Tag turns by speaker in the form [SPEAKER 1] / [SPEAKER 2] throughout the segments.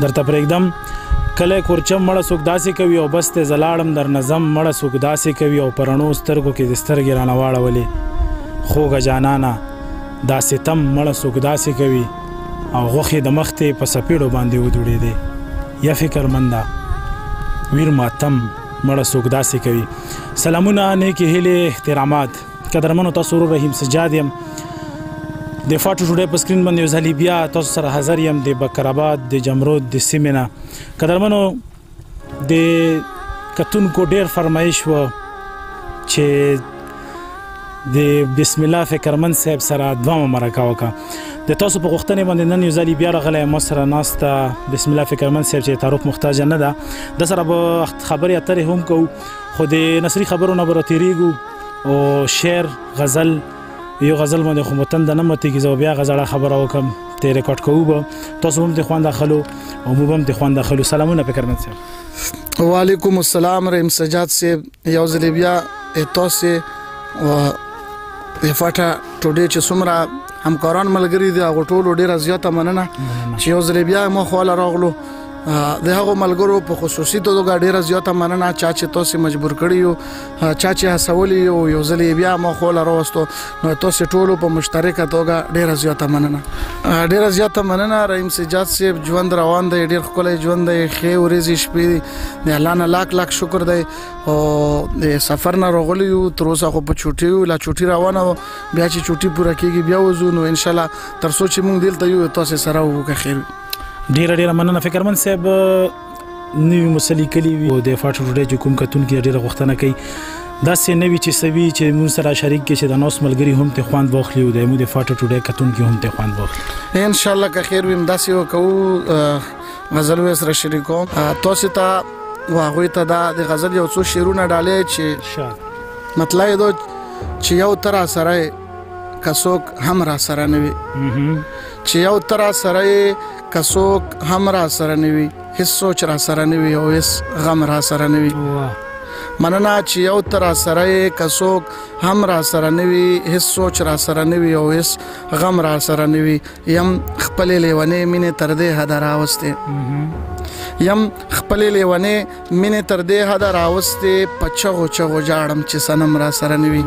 [SPEAKER 1] درته پرېږدم کلی کورچم مړه څوک داسې کوي او بس ته زه لاړم در نظم مړه څوک داسې کوي او په رڼو سترګو کې د سترګې رانه واړولې خوږه جانانه دا ستم مړه څوک داسې کوي او غوښې د مخ ته په څپېړو باندې ودوړېدې یا فکرمنده ویر ماتم مړه څوک داسې کوي. سلامونه نیکې هیلې احترامات قدرمنو تاسو ورور رحیم سجاد یم د فاټو ټوډے په سکرین باندې یو ځلې بیا تاسو سره حاضر یم د بکرآباد د جمرود د سیمې نه. قدرمنو د کتونکو ډېر فرمایش و چې د بسم الله فکرمند صاحب سره دوامه مرکه وکړه. د تاسو په غوښتنې باندې نن یو ځلې بیا راغلی یم سره ناسته بسم الله فکرمند صاحب چې تعارف محتاجه نه ده د سره به خبرې اترې هم کوو خو د نثري خبرو نه به راتېرېږو او شعر غزل یو غزل باندې خو متنده نه ماتېږي زه بیا غزله خبره وکړم ته ریکارډ کوو به تاسو هم د خوند اخلو او موږ هم د خوند اخلو. سلامونه فکرمند صاحب.
[SPEAKER 2] وعلیکم السلام رحیم سجاد صاحب یو ځلې بیا تاسو د فاټا ټوډے چې څومره همکاران ملګري دي هغو ټولو ډېره زیاته مننه چې یو ځلې بیا مو خواله راغلو د هغو ملګرو په خصوصي توګه ډېره زیاته مننه چا چې تاسو مجبور کړي یو چا چې هڅولي یو ځلې بیا مو خواله راوستو نو تاسو ټولو په مشترکه توګه ډېره زیاته مننه ډېره زیاته مننه. رحیم سجاد صاحب ژوند روان دی ډېر ښکلی ژوند دی ښې ورځې شپې دي د الله نه لاک لاک شکر دی او د سفر نه راغلي یو تر اوسه خو په چوټي یو لا چوټي روانه بیا چې چوټي پوره کېږي بیا وځو نو انشاءالله تر څو چې موږ دلته یو تاسو سره وکړو خیر.
[SPEAKER 1] ډیره مننه فکرمند صاحب نوی مسلې کلی وي او د فاټو ټوډے چې کوم کتونکي ډیره غوښتنه کوي داسې نوي چې سوي چې موږ سره شریک کې چې د نوس ملګري هم ته خوند واخلي او د موږ د فاټو ټوډے کتونکي هم ته خوند واخلي
[SPEAKER 2] ان شاء الله که خیر ویم داسې وکړو غزل و سره شریکوم تاسو ته واغوي ته د غزل یو څو شعرونه ډالې چې مطلب دا چې یو تر سره کڅوک هم را سره نوي چې یو تر سره کڅوک هم را سره نوي هیڅ سوچ را سره نوي او هیڅ غم را سره نوي مننه چې یو تر سره کڅوک هم را سره نوي هیڅ سوچ را سره نوي او هیڅ غم را سره نوي یم خپل لیونې مینې تر دې حد راوستې یم خپل لیونې مینې تر دې حد راوستې په چغو چغو جاړم چې صنم را سره نوي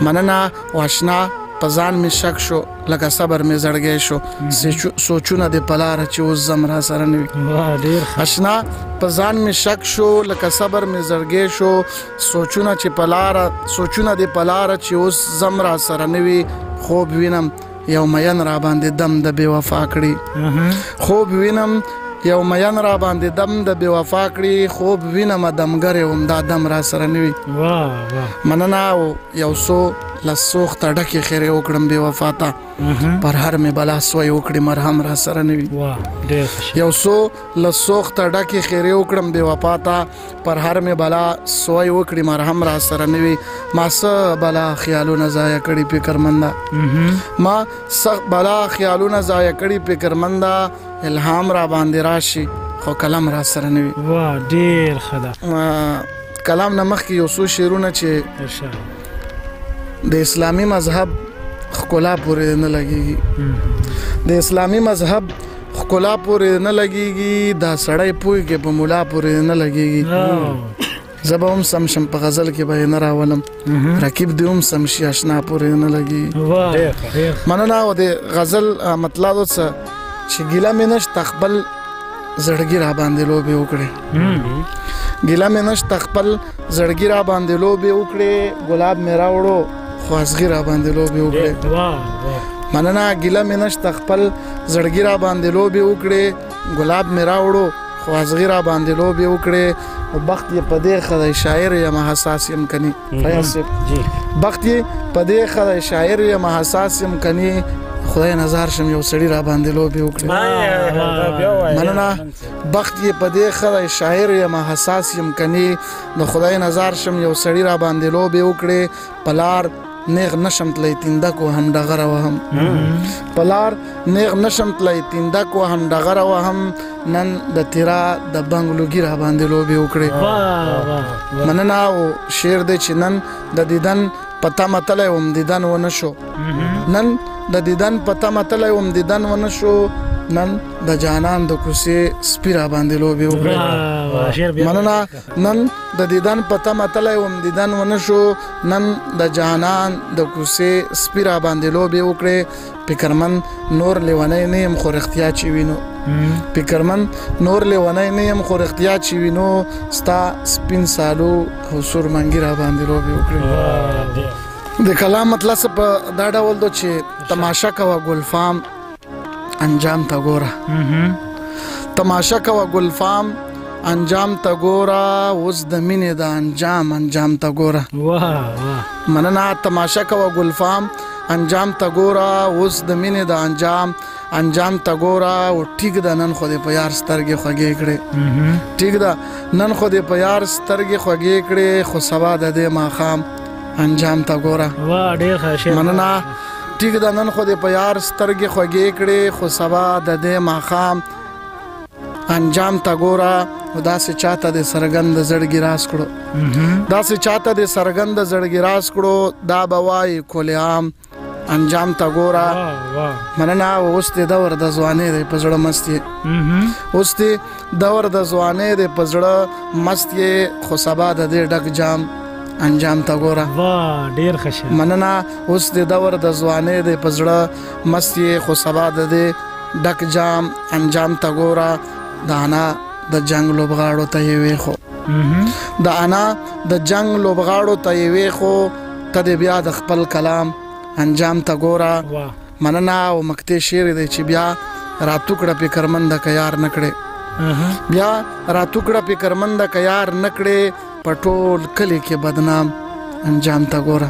[SPEAKER 2] مننه واشنا پزان می شک شو لکه صبر می زړګې شو سوچونه د پلار چې اوس زم را سره نوي اشنا پزان می شک شو لکه صبر می زړګې شو سوچونه د پلار چې اوس زم را سره نوي خوب وینم یو مین را باندې دم د بے وفا کړي خوب وینم یو مین را باندې دم د بے وفا کړي خوب وینم دمګر هم دا دم را سره نوي مننه یو سو لسوخ ته ډکې خیرې وکړم بې وفا ته پر هر مې بلا سوی وکړي مرهم را سره نوي یو سو لسوخ ته ډکې خیرې وکړم بې وفا ته پر هر مې بلا سوی وکړي مرهم را سره نوي ما څه بلا خیالونه ضایع کړي فکرمنده ما څه بلا خیالونه ضایع کړي فکرمنده الهام را باندې راشي خو کلم را سره نوي
[SPEAKER 1] ډېر ښه ده.
[SPEAKER 2] کلام نه مخکې یو څو شعرونه چې د اسلامی مذهب ښکلا پورې نه لګېږي د اسلامی مذهب ښکلا پورې نه لګېږي دا سړی پوی کې په ملا پورې نه لګېږي زه به هم سم شم په غزل کې به یې نه راولم رقیب دې هم سم شي اشنا پورې نه لګېږي مننه او د غزل مطلب څه چې ګیله مې نشته خپل زړګي را باندې لوبې وکړې ګیله مې نشته خپل زړګي را باندې لوبې وکړې ګلاب مې راوړو خوازغي را باندې لوبې وکړې مننه ګیله مې نشته خپل زړګي را باندې لوبې وکړې ګلاب مې راوړو خوازغي را باندې لوبې وکړې او بخت یې په دې ښه دی شاعر یم حساس یم کني بخت یې په دې ښه دی شاعر یم حساس یم کني خدای نظر شم یو سړی را باندې لوبې وکړي مننه بخت یې په دې ښه دی شاعر یم حساس یم کني د خدای نظر شم یو سړی را باندې لوبې وکړي پلار نیغ نشم تلی تندک وهم ډغره وهم پلار نیغ نشم تلی تندک وهم ډغره وهم نن د تیرا د بنګلوګي را باندې لوبې وکړې مننه او شعر دی چې نن د دیدن پتا متلی وم دیدن ونه شو نن د دیدن پتا متلی وم دیدن ونه شو نن د جانان د کوڅې سپي را باندې لوبې وکړې مننه نن د دیدن پته متلی وم دیدن ونه شو نن د جانان د کوڅې سپي را باندې لوبې وکړې فکرمن نور لیونی نه یم خو رښتیا چې وینو فکرمن نور لیونی نه یم خو رښتیا چې وینو ستا سپین سالو او سور منګي را باندې لوبې وکړې د کلام مطلب په دا ډول دو چې تماشا کوه ګلفام انجام تا ګوره تماشا کوه ګلفام انجام تا ګوره اوس د مینې د انجام تا ګوره مننه تماشا کوه ګلفام انجام تا ګوره اوس د مینې د انجام تا ګوره او ټیک ده نن خو دې په یار سترګې خوږې کړې ټیک ده نن خو دې په یار سترګې خوږې کړې خو سبا د دې ماښام انجام تا ګوره مننه ټیک ده نن خو دې په یار سترګې خوږې کړې خو سبا د دې ماښام انجام تا ګوره داسې چاته دې څرګند زړګي راز کړو داسې چاته دې څرګند زړګي راز کړو دا به وایي کولې عام انجام تا ګوره مننه اوس دې دور د ځوانۍ دی په زړه مست یې اوس دې دور د ځوانۍ دی په زړه مست یې خو سبا د دې ډک جام انجام تا ګوره
[SPEAKER 1] ډیر ښه
[SPEAKER 2] مننه اوس دې دور د ځوانۍ دی په زړه مست یې خو سبا د دې ډک جام انجام تا ګوره د انا د جنگ لوبغاړو ته یې ویښو د انا د جنگ لوبغاړو ته یې ویښو ته دې بیا د خپل کلام انجام تا ګوره مننه او مکتې شعر دی چې بیا راتوکړه فکرمنده که یار نه کړې بیا راتوکړه فکرمنده که یار نه کړې په ټول کلي کې بدنام انجام تا ګوره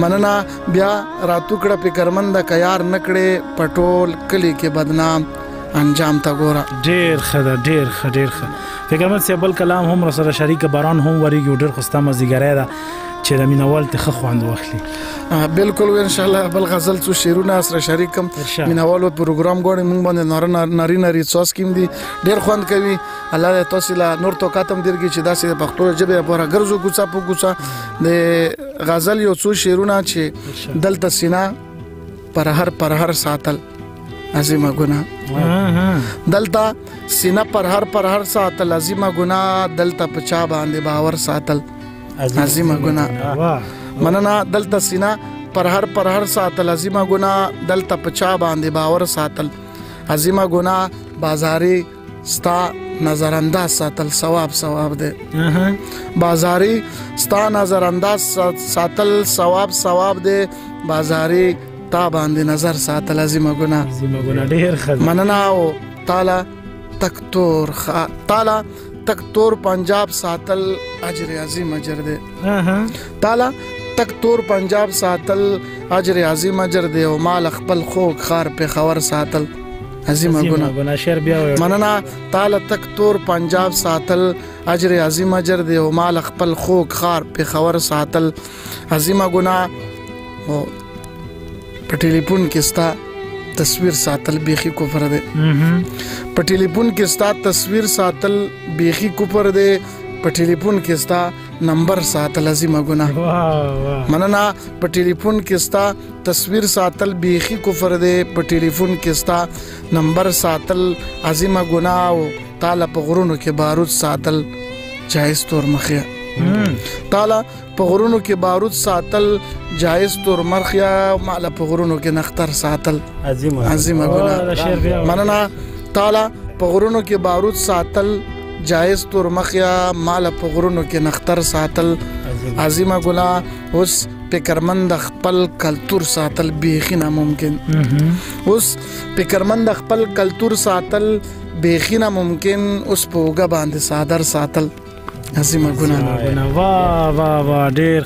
[SPEAKER 2] مننه بیا راتوکړه فکرمنده که یار نه کړې په ټول کلي کې بدنام انجام تا ګوره
[SPEAKER 1] ډیر ښه ده ډیر ښه فکرمن صاحب بل کلام هم سره شریک باران هم وریږي ډیر خو ستا مزیګری ده چې د مینوال ته ښه خوند واخلي
[SPEAKER 2] بالکل ان شاء الله بل غزل څو شعرونه سره شریکم مینوال پروګرام غوړي مونږ باندې ناری څوس کیم دي ډیر خوند کوي الله دې تاسو لا نور تو کاتم درګي چې داسې د پښتو ژبه لپاره ګرځو کوڅه په کوڅه د غزل یو څو شعرونه چې دلته سینا پر هر ساتل عظیمه ګناه دلته سینا پر هر ساتل عظیمه ګناه دلته پچا باندې باور ساتل عظیمه ګناه مننه دلته سینا پر هر ساتل عظیمه ګناه دلته پچا باندې باور ساتل عظیمه ګناه بازاري ستا نظر انداز ساتل ثواب دے بازاري ستا نظر انداز ساتل ثواب دے بازاري تا باندې نظر ساتل عظیمه ګناه
[SPEAKER 1] ډیر ښه
[SPEAKER 2] مننه او تعالی تک تور پنجاب ساتل اجر عظیم اجر دے تعالی تک تور پنجاب ساتل اجر عظیم اجر دے او مال خپل خوک خار په خور ساتل عظیمه ګناه
[SPEAKER 1] شعر بیا
[SPEAKER 2] مننه تعالی تک تور پنجاب ساتل اجر عظیم اجر دے او مال خپل خوک خار په خور ساتل عظیمه ګناه او په ټلیفون کې ستا تصویر ساتل بیخي کفر دی په ټلیفون کې ستا تصویر ساتل بیخي کفر دی په ټلیفون کې ستا نمبر ساتل عظیمه ګناه مننه په ټلیفون کې ستا تصویر ساتل بیخي کفر دی په ټلیفون کې ستا نمبر ساتل عظیمه ګناه او تعالی په غرونو کې بارود ساتل جایز تور مخیا تعالی په غرونو کې بارود ساتل جایز تور مرخیا مال په غرونو کې نختر ساتل عظیمه ګناه مننه تعالی په غرونو کې بارود ساتل جایز تور مخیا مال په غرونو کې نختر ساتل عظیمه ګناه اوس فکرمند خپل کلتور ساتل بیخي ناممکن اوس فکرمند خپل کلتور ساتل بیخي ناممکن اوس په وګه باندې صادر ساتل عظیمه ګناه
[SPEAKER 1] وا ډیر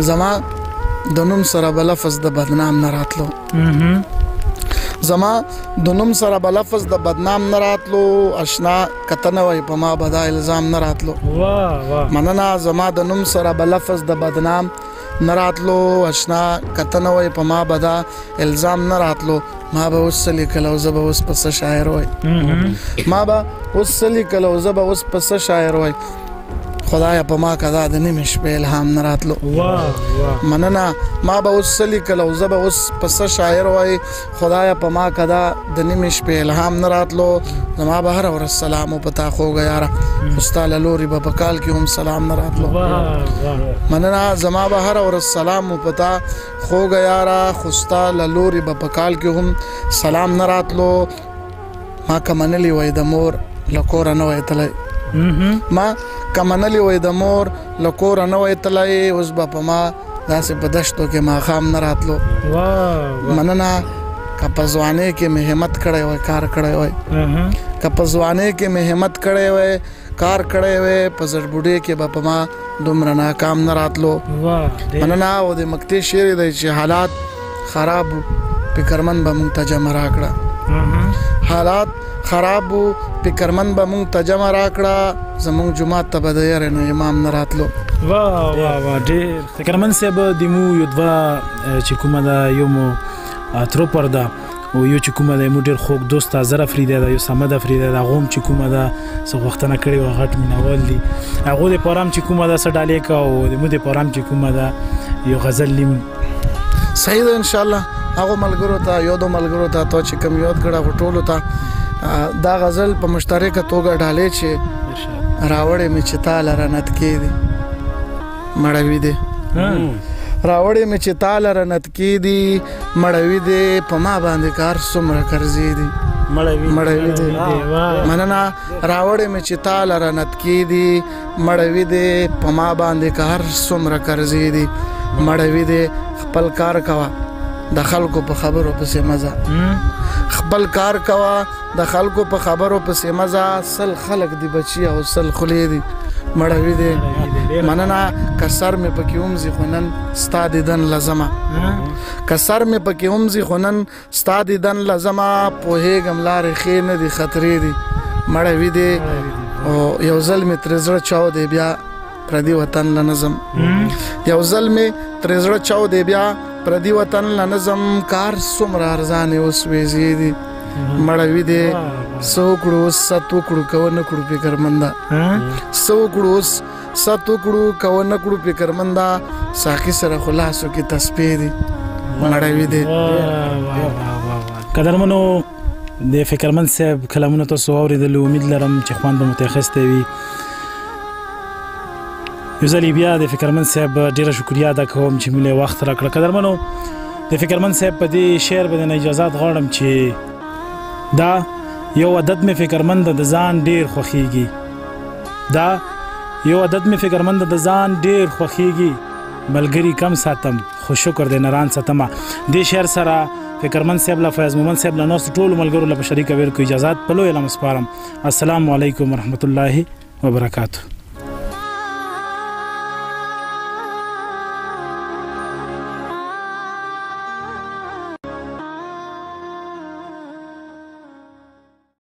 [SPEAKER 2] زما د نوم سره بلفظ د بدنام نه راتلو زما د نوم سره بلفظ د بدنام نه راتلو آشنا کتنه وای په ما بدا الزام نه راتلو مننه زما د نوم سره بلفظ د بدنام نه راتلو آشنا کتنه وای په ما بدا الزام نه راتلو ما به اوس لیکل او زه به اوس پس شاعر وای ما به اوس لیکل او زه به اوس پس شاعر وای خدای په ما کدا د نیمې شپې الهام نه راتلو مننه ما به اوس څه لیکل او زه به اوس په څه شاعر وای خدای په ما کدا د نیمې شپې الهام نه راتلو زما به هره ورځ سلام و پتا خوږه یاره خو ستا له لورې به په کال کې هم سلام نه راتلو مننه زما به هره ورځ سلام و پتا خوږه یاره خو ستا له لورې به په کال کې هم سلام نه راتلو ما که منلی وای د مور له کوره نه وای تللی ما که منلی وای د مور له کوره نه وای تللی اوس به په ما داسې په دشتو کې ماښام نه راتلو مننه که په ځوانۍ کې مې همت کړی وای کار کړی وای که په ځوانۍ کې مې همت کړی وای کار کړی وای په زړبوډۍ کې به په ما دومره ناکام نه راتلو مننه او د مکتې شعر دی چې حالات خراب فکرمن به مونږ ته جمع راکړه حالات خراب وو فکرمن به مونږ ته جمع راکړه زمونږ جومات ته به د یارې نه امام نه راتلو
[SPEAKER 1] ډېر فکرمن صاحب د مو یو دوه چې کومه ده یو مو تروپر ده او یو چې کومه ده مو ډېر خوږ دوست زر افریده ده یو صمد افریده ده هغه هم چې کومه ده څه غوښتنه کړې وه غټ مینهوال دي هغو دپاره هم چې کومه ده څه ډالۍ که او د مو دپاره هم چې کومه ده یو غزل نیم
[SPEAKER 2] صحیح ده انشاءالله هغو ملګرو ته یو دو ملګرو ته تو چې کوم یاد کړه هغو ټولو ته دا غزل په مشترکه توګه ډالۍ چې راوړې مې چې تا لره نتکې دي مړوي دي راوړې مې چې تا لره نتکې دي مړوي دي په ما باندې کار څومره قرضې دي مړوي دي مننه راوړې مې چې تا لره نتکې دي مړوي دي په ما باندې کار څومره قرضې دي مړوي دي خپل کار کوه د خلکو په خبرو پسې مزه خپل کار کوه د خلکو په خبرو پسې مزه سل خلک دی بچي او سل خولې دي مړوي دي مننه که سر مې پکې ومځي خو نن ستا دیدن لزمه که سر مې پکې ومځي خو نن ستا دیدن لزمه پوهېږم لارې ښې نه دي خطرې دي مړوي دي او یو ځل مې ترې زړه چاو دی بیا پردي وطن له نظم یو ځل مې ترې زړه چاو دی بیا پردي وطن له نظم کار څومره ارزانې اوس ویزې دي مړوي دي څه وکړو اوس ست وکړو که ونه کړو فکرمنده څه وکړو اوس ست وکړو که ونه کړو فکرمنده ساقي سره خو لاسو کې تسبیح دي مړوي دي
[SPEAKER 1] قدرمنو د فکرمند صاحب کلامونه تاسو واورېدل امید لرم چې خوند به مو ته اخیستی وي یو ځل بیا د فکرمند صاحب ډیره شکریه ادا کوم چې موږ له وخت راکړه قدرمنو د فکرمند صاحب په دې شعر به د اجازه غواړم چې دا یو عادت مې فکرمند د ځان ډیر خوښیږي دا یو عادت مې فکرمند د ځان ډیر خوښیږي ملګری کم ساتم خو شکر دې نران ساتمه دې شعر سره فکرمند صاحب له فیض مومن صاحب له ناستو ټولو ملګرو له شریکه ورکو اجازه په لوی لم سپارم السلام علیکم ورحمت الله وبرکاته